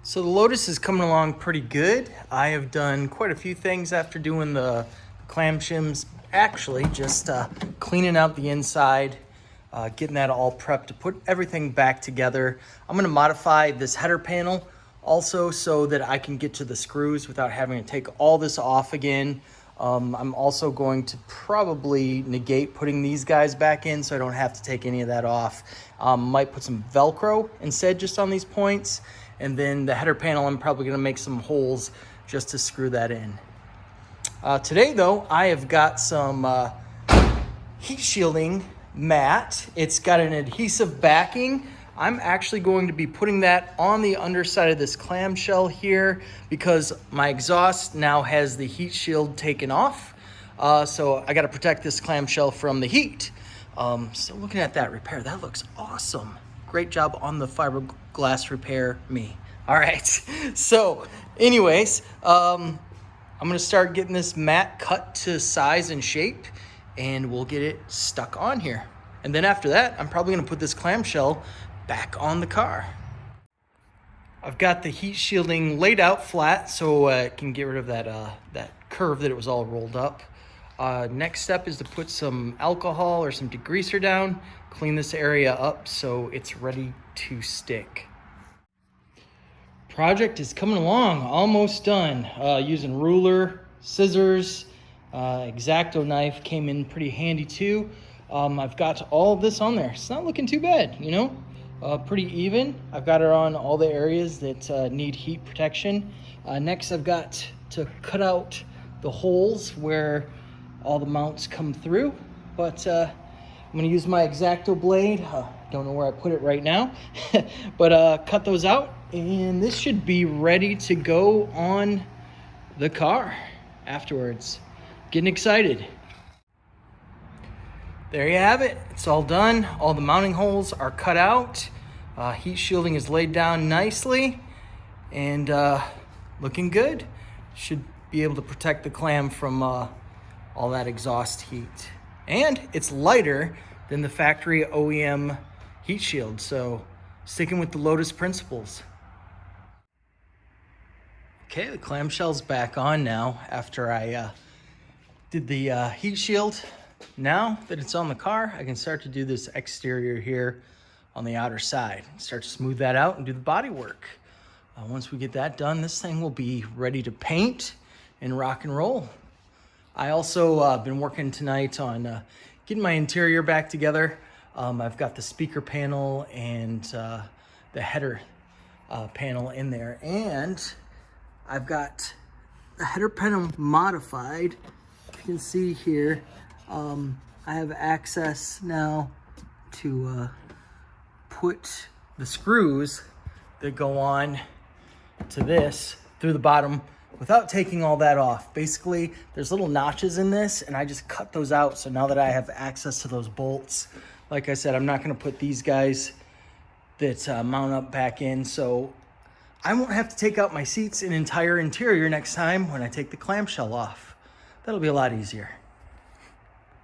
So the Lotus is coming along pretty good. I have done quite a few things after doing the clam shims. Actually, just cleaning out the inside, getting that all prepped to put everything back together. I'm gonna modify this header panel also so that I can get to the screws without having to take all this off again. I'm also going to probably negate putting these guys back in so I don't have to take any of that off. Might put some Velcro instead just on these points. And then the header panel, I'm probably gonna make some holes just to screw that in. Today though, I have got some heat shielding mat. It's got an adhesive backing. I'm actually going to be putting that on the underside of this clamshell here because my exhaust now has the heat shield taken off. So I gotta protect this clamshell from the heat. So looking at that repair, that looks awesome. Great job on the fiberglass repair, me. All right, so anyways, I'm gonna start getting this mat cut to size and shape and we'll get it stuck on here. And then after that, I'm probably gonna put this clamshell back on the car. I've got the heat shielding laid out flat so it can get rid of that curve that it was all rolled up. Next step is to put some alcohol or some degreaser down, clean this area up so it's ready to stick. Project is coming along, almost done. Using ruler, scissors, X-Acto knife came in pretty handy too. I've got all of this on there. It's not looking too bad, you know? Pretty even. I've got it on all the areas that need heat protection. Next I've got to cut out the holes where all the mounts come through, but I'm gonna use my X-Acto blade. Don't know where I put it right now, but cut those out and this should be ready to go on the car afterwards. Getting excited. There you have it. It's all done. All the mounting holes are cut out. Heat shielding is laid down nicely and looking good. Should be able to protect the clam from all that exhaust heat. And it's lighter than the factory OEM heat shield. So sticking with the Lotus principles. Okay, the clamshell's back on now after I did the heat shield. Now that it's on the car, I can start to do this exterior here on the outer side. Start to smooth that out and do the body work. Once we get that done, this thing will be ready to paint and rock and roll. I also been working tonight on getting my interior back together. I've got the speaker panel and the header panel in there, and I've got the header panel modified. You can see here, I have access now to put the screws that go on to this through the bottom without taking all that off. Basically, there's little notches in this and I just cut those out. So now that I have access to those bolts, like I said, I'm not gonna put these guys that mount up back in. So I won't have to take out my seats and entire interior next time when I take the clamshell off. That'll be a lot easier.